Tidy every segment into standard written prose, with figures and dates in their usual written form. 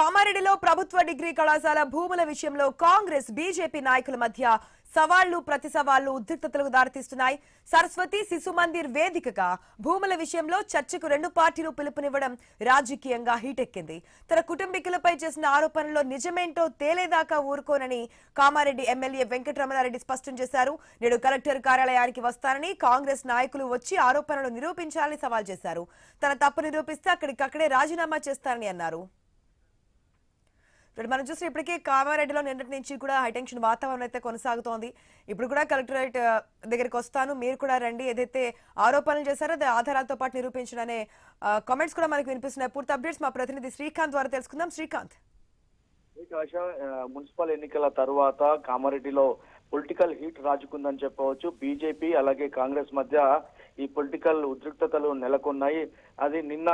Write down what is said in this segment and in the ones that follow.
కామారెడ్డిలో ప్రభుత్వ డిగ్రీ కళాశాల భూముల విషయంలో కాంగ్రెస్ బీజేపీ నాయకుల మధ్య సవాళ్లు ప్రతి సవాళ్లు ఉద్రిక్తతలకు దారితీస్తున్నాయి. సరస్వతి శిశు మందిర్ వేదికగా భూముల విషయంలో చర్చకు రెండు పార్టీలు పిలుపునివ్వడం రాజకీయంగా హీటెక్కింది. తన కుటుంబీకులపై చేసిన ఆరోపణల్లో నిజమేంటో తేలేదాకా ఊరుకోనని కామారెడ్డి ఎమ్మెల్యే వెంకటరమణారెడ్డి స్పష్టం చేశారు. నేడు కలెక్టర్ కార్యాలయానికి వస్తానని కాంగ్రెస్ నాయకులు వచ్చి ఆరోపణలు నిరూపించాలని సవాల్ చేశారు. తన తప్పు నిరూపిస్తే అక్కడికక్కడే రాజీనామా చేస్తారని అన్నారు. మనం చూస్తే ఇప్పటికే కామారెడ్డిలో నిన్నటి నుంచి కూడా హైటెన్షన్ వాతావరణం అయితే కొనసాగుతోంది. ఇప్పుడు కూడా కలెక్టరేట్ దగ్గరికి వస్తాను, మీరు కూడా రండి, ఏదైతే ఆరోపణలు చేశారో అది ఆధారాలతో పాటు నిరూపించడనే కామెంట్స్ కూడా మనకు వినిపిస్తున్నాయి. పూర్తి అప్డేట్స్ మా ప్రతినిధి శ్రీకాంత్ ద్వారా తెలుసుకుందాం. శ్రీకాంత్, మున్సిపల్ ఎన్నికల తర్వాత కామారెడ్డిలో పొలిటికల్ హీట్ రాజుకుందని చెప్పవచ్చు. బీజేపీ అలాగే కాంగ్రెస్ మధ్య ఈ పొలిటికల్ ఉద్రిక్తతలు నెలకొన్నాయి. అది నిన్న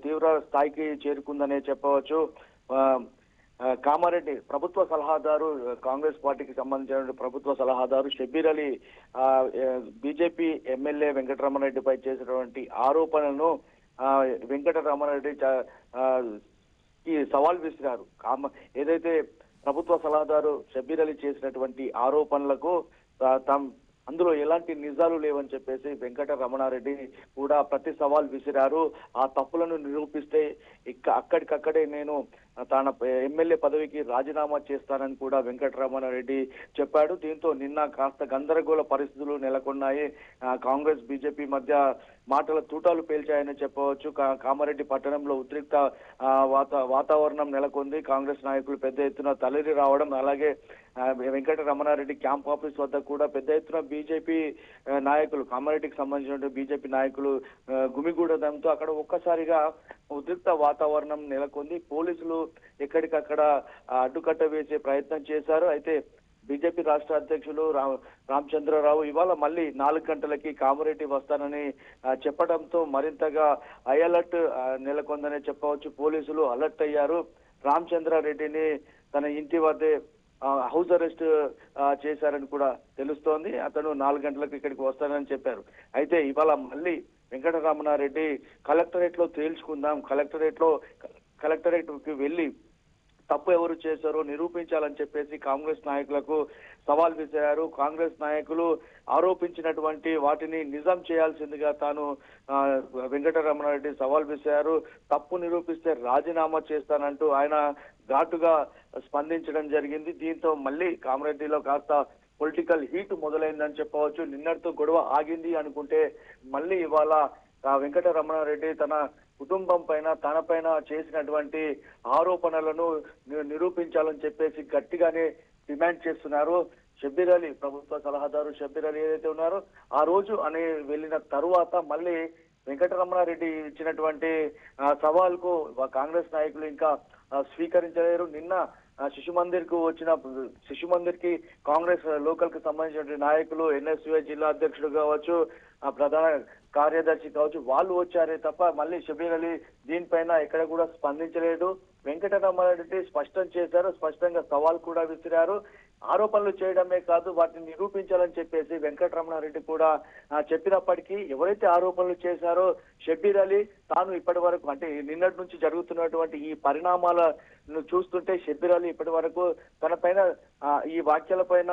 తీవ్ర స్థాయికి చేరుకుందనే చెప్పవచ్చు. కామారెడ్డి ప్రభుత్వ సలహాదారు, కాంగ్రెస్ పార్టీకి సంబంధించిన ప్రభుత్వ సలహాదారు షబ్బీర్ అలీ బీజేపీ ఎమ్మెల్యే వెంకటరమణారెడ్డిపై చేసినటువంటి ఆరోపణలను వెంకటరమణారెడ్డి సవాల్ విసిరారు. ఏదైతే ప్రభుత్వ సలహాదారు షబ్బీర్ అలీ చేసినటువంటి ఆరోపణలకు అందులో ఎలాంటి నిజాలు లేవని చెప్పేసి వెంకటరమణారెడ్డి కూడా ప్రతి సవాల్ విసిరారు. ఆ తప్పులను నిరూపిస్తే అక్కడికక్కడే నేను తన ఎమ్మెల్యే పదవికి రాజీనామా చేస్తానని కూడా వెంకటరమణారెడ్డి చెప్పాడు. దీంతో నిన్న కాస్త గందరగోళ పరిస్థితులు నెలకొన్నాయి. కాంగ్రెస్ బీజేపీ మధ్య మాటల తూటాలు పేల్చాయని చెప్పవచ్చు. కామారెడ్డి పట్టణంలో ఉద్రిక్త వాతావరణం నెలకొంది. కాంగ్రెస్ నాయకులు పెద్ద ఎత్తున తరలి రావడం, అలాగే వెంకటరమణారెడ్డి క్యాంప్ ఆఫీస్ వద్ద కూడా పెద్ద ఎత్తున బీజేపీ నాయకులు, కామారెడ్డికి సంబంధించిన బీజేపీ నాయకులు గుమిగూడడంతో అక్కడ ఒక్కసారిగా ఉద్రిక్త వాతావరణం నెలకొంది. పోలీసులు ఎక్కడికక్కడ అడ్డుకట్ట వేసే ప్రయత్నం చేశారు. అయితే బీజేపీ రాష్ట్ర అధ్యక్షులు రామచంద్రరావు ఇవాళ మళ్ళీ 4 గంటలకి కామారెడ్డి వస్తానని చెప్పడంతో మరింతగా హై అలర్ట్ నెలకొందనే చెప్పవచ్చు. పోలీసులు అలర్ట్ అయ్యారు. రామచంద్రారెడ్డిని తన ఇంటి వద్దే హౌస్ అరెస్ట్ చేశారని కూడా తెలుస్తోంది. అతను 4 గంటలకు ఇక్కడికి వస్తానని చెప్పారు. అయితే ఇవాళ మళ్ళీ వెంకటరమణారెడ్డి కలెక్టరేట్ లో తేల్చుకుందాం, కలెక్టరేట్ కి వెళ్లి తప్పు ఎవరు చేశారో నిరూపించాలని చెప్పేసి కాంగ్రెస్ నాయకులకు సవాల్ విసిరారు. కాంగ్రెస్ నాయకులు ఆరోపించినటువంటి వాటిని నిజం చేయాల్సిందిగా తాను వెంకటరమణారెడ్డి సవాల్ విసిరారు. తప్పు నిరూపిస్తే రాజీనామా చేస్తానంటూ ఆయన ఘాటుగా స్పందించడం జరిగింది. దీంతో మళ్ళీ కామారెడ్డిలో కాస్త పొలిటికల్ హీట్ మొదలైందని చెప్పవచ్చు. నిన్నటితో గొడవ ఆగింది అనుకుంటే మళ్ళీ ఇవాళ వెంకటరమణారెడ్డి తన కుటుంబం పైన, తన పైన చేసినటువంటి ఆరోపణలను నిరూపించాలని చెప్పేసి గట్టిగానే డిమాండ్ చేస్తున్నారు. షబ్బీర్ అలీ, ప్రభుత్వ సలహాదారు షబ్బీర్ అలీ ఏదైతే ఉన్నారో ఆ రోజు అని వెళ్ళిన తరువాత మళ్ళీ వెంకటరమణారెడ్డి ఇచ్చినటువంటి సవాల్కు కాంగ్రెస్ నాయకులు ఇంకా స్వీకరించలేరు. నిన్న శిశు మందిర్ కి కాంగ్రెస్ లోకల్ కి సంబంధించిన నాయకులు, ఎన్ఎస్యుఐ జిల్లా అధ్యక్షుడు కావచ్చు, ప్రధాన కార్యదర్శి కావచ్చు, వాళ్ళు వచ్చారే తప్ప మళ్ళీ షబ్బీర్ అలీ దీనిపైన ఎక్కడ కూడా స్పందించలేదు. వెంకటరమణారెడ్డి స్పష్టం చేశారు, స్పష్టంగా సవాల్ కూడా విసిరారు. ఆరోపణలు చేయడమే కాదు వాటిని నిరూపించాలని చెప్పేసి వెంకటరమణారెడ్డి కూడా చెప్పినప్పటికీ ఎవరైతే ఆరోపణలు చేశారో షబ్బీర్ అలీ తాను ఇప్పటి వరకు, అంటే నిన్నటి నుంచి జరుగుతున్నటువంటి ఈ పరిణామాలను చూస్తుంటే షబ్బీర్ అలీ ఇప్పటి వరకు తన పైన ఈ వ్యాఖ్యల పైన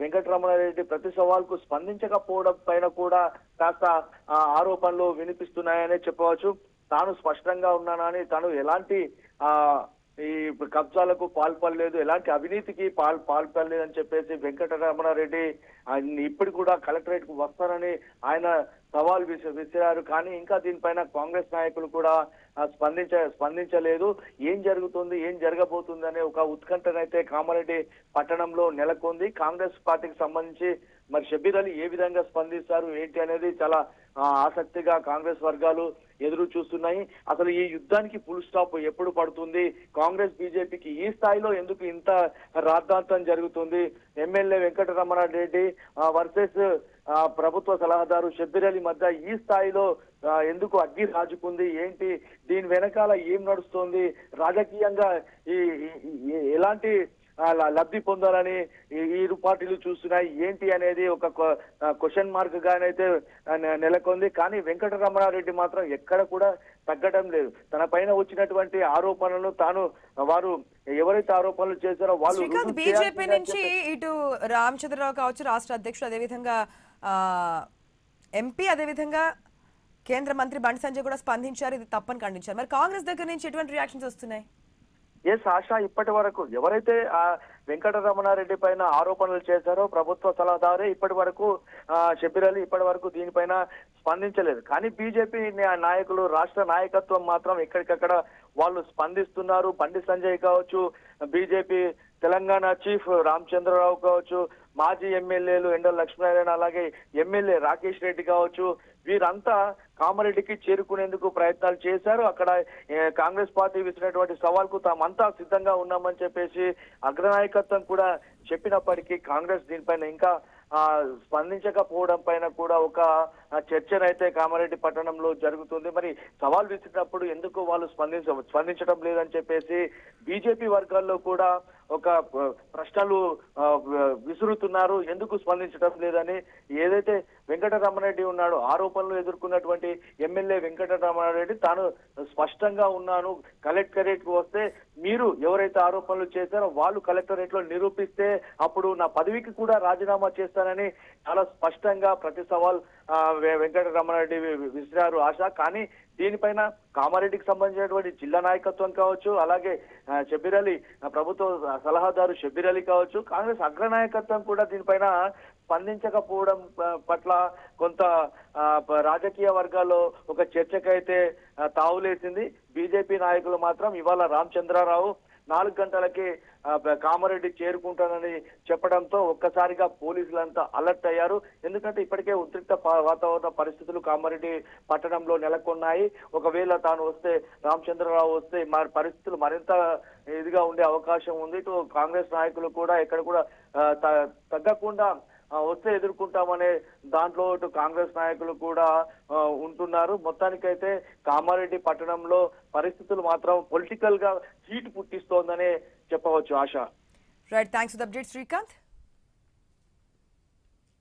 వెంకటరమణారెడ్డి ప్రతి సవాల్కు స్పందించకపోవడం పైన కూడా కాస్త ఆరోపణలు వినిపిస్తున్నాయనే చెప్పవచ్చు. తాను స్పష్టంగా ఉన్నానని, తాను ఎలాంటి ఈ కబ్జాలకు పాల్పడలేదు, ఎలాంటి అవినీతికి పాల్పడలేదని చెప్పేసి వెంకటరమణారెడ్డి ఇప్పుడు కూడా కలెక్టరేట్ కు వస్తారని ఆయన సవాల్ విసిరారు. కానీ ఇంకా దీనిపైన కాంగ్రెస్ నాయకులు కూడా స్పందించలేదు. ఏం జరుగుతుంది, ఏం జరగబోతుంది అనే ఒక ఉత్కంఠనైతే కామారెడ్డి పట్టణంలో నెలకొంది. కాంగ్రెస్ పార్టీకి సంబంధించి మరి షబ్బీర్ అలీ ఏ విధంగా స్పందిస్తారు ఏంటి అనేది చాలా ఆసక్తిగా కాంగ్రెస్ వర్గాలు ఎదురు చూస్తున్నాయి. అసలు ఈ యుద్ధానికి ఫుల్ స్టాప్ ఎప్పుడు పడుతుంది, కాంగ్రెస్ బీజేపీకి ఈ స్థాయిలో ఎందుకు ఇంత రాద్ధాంతం జరుగుతుంది, ఎమ్మెల్యే వెంకటరమణారెడ్డి వర్సెస్ ప్రభుత్వ సలహాదారు షబ్బీర్ అలీ మధ్య ఈ స్థాయిలో ఎందుకు అగ్గి రాజుకుంది, ఏంటి దీని వెనకాల ఏం నడుస్తోంది, రాజకీయంగా ఎలాంటి లబ్ధి పొందాలని ఈ ఇరు పార్టీలు చూస్తున్నాయి. ఏంటి అనేది ఒక క్వశ్చన్ మార్క్ గానైతే నెలకొంది. కానీ వెంకటరమణారెడ్డి మాత్రం ఎక్కడ కూడా తగ్గడం లేదు. తన పైన వచ్చినటువంటి ఆరోపణలను వారు ఎవరైతే ఆరోపణలు చేశారో వాళ్ళు శ్రీకాంత్, బీజేపీ నుంచి ఇటు రామచంద్రరావు కావచ్చు, రాష్ట్ర అధ్యక్షుడు, అదేవిధంగా ఎంపీ, అదేవిధంగా కేంద్ర మంత్రి బండి సంజయ్ కూడా స్పందించారు, ఇది తప్పని ఖండించారు. మరి కాంగ్రెస్ దగ్గర నుంచి ఎటువంటి రియాక్షన్స్ వస్తున్నాయి? ఎస్ ఆశ, ఇప్పటి వరకు ఎవరైతే ఆ వెంకటరమణారెడ్డి పైన ఆరోపణలు చేశారో ప్రభుత్వ సలహాదారే ఇప్పటి వరకు షబ్బీర్ అలీ ఇప్పటి వరకు దీనిపైన స్పందించలేదు. కానీ బీజేపీ నాయకులు, రాష్ట్ర నాయకత్వం మాత్రం ఎక్కడికక్కడ వాళ్ళు స్పందిస్తున్నారు. బండి సంజయ్ కావచ్చు, బీజేపీ తెలంగాణ చీఫ్ రామచంద్రరావు కావచ్చు, మాజీ ఎమ్మెల్యేలు ఎండల లక్ష్మీనారాయణ, అలాగే ఎమ్మెల్యే రాకేష్ రెడ్డి కావచ్చు, వీరంతా కామారెడ్డికి చేరుకునేందుకు ప్రయత్నాలు చేశారు. అక్కడ కాంగ్రెస్ పార్టీ విసిరినటువంటి సవాల్కు తామంతా సిద్ధంగా ఉన్నామని చెప్పేసి అగ్రనాయకత్వం కూడా చెప్పినప్పటికీ కాంగ్రెస్ దీనిపైన ఇంకా స్పందించకపోవడం పైన కూడా ఒక చర్చనైతే కామారెడ్డి పట్టణంలో జరుగుతుంది. మరి సవాల్ విసిరినప్పుడు ఎందుకు వాళ్ళు స్పందించడం లేదని చెప్పేసి బీజేపీ వర్గాల్లో కూడా ఒక ప్రశ్నలు విసురుతున్నారు. ఎందుకు స్పందించడం లేదని. ఏదైతే వెంకటరమణారెడ్డి ఉన్నాడో, ఆరోపణలు ఎదుర్కొన్నటువంటి ఎమ్మెల్యే వెంకటరమణారెడ్డి తాను స్పష్టంగా ఉన్నాను, కలెక్టరేట్ కు వస్తే మీరు ఎవరైతే ఆరోపణలు చేశారో వాళ్ళు కలెక్టరేట్ లో నిరూపిస్తే అప్పుడు నా పదవికి కూడా రాజీనామా చేస్తానని చాలా స్పష్టంగా ప్రతి సవాల్ వెంకటరమణారెడ్డి విసిరారు ఆశ. కానీ దీనిపైన కామారెడ్డికి సంబంధించినటువంటి జిల్లా నాయకత్వం కావచ్చు, అలాగే షబ్బీర్ అలీ ప్రభుత్వ సలహాదారు షబ్బీర్ అలీ కావచ్చు, కాంగ్రెస్ అగ్రనాయకత్వం కూడా దీనిపైన స్పందించకపోవడం పట్ల కొంత రాజకీయ వర్గాల్లో ఒక చర్చకైతే తావులేసింది. బీజేపీ నాయకులు మాత్రం ఇవాళ రామచంద్రరావు 4 గంటలకి కామారెడ్డి చేరుకుంటానని చెప్పడంతో ఒక్కసారిగా పోలీసులంతా అలర్ట్ అయ్యారు. ఎందుకంటే ఇప్పటికే ఉద్రిక్త వాతావరణ పరిస్థితులు కామారెడ్డి పట్టణంలో నెలకొన్నాయి. ఒకవేళ తాను వస్తే, రామచంద్రరావు వస్తే పరిస్థితులు మరింత ఇదిగా ఉండే అవకాశం ఉంది. ఇటు కాంగ్రెస్ నాయకులు కూడా ఎక్కడ కూడా తగ్గకుండా వస్తే ఎదుర్కొంటామనే దాంట్లో ఇటు కాంగ్రెస్ నాయకులు కూడా ఉంటున్నారు. మొత్తానికైతే కామారెడ్డి పట్టణంలో పరిస్థితులు మాత్రం పొలిటికల్ గా హీట్ పుట్టిస్తోందనే చెప్పవచ్చు ఆశ. Right, thanks for the update Srikanth.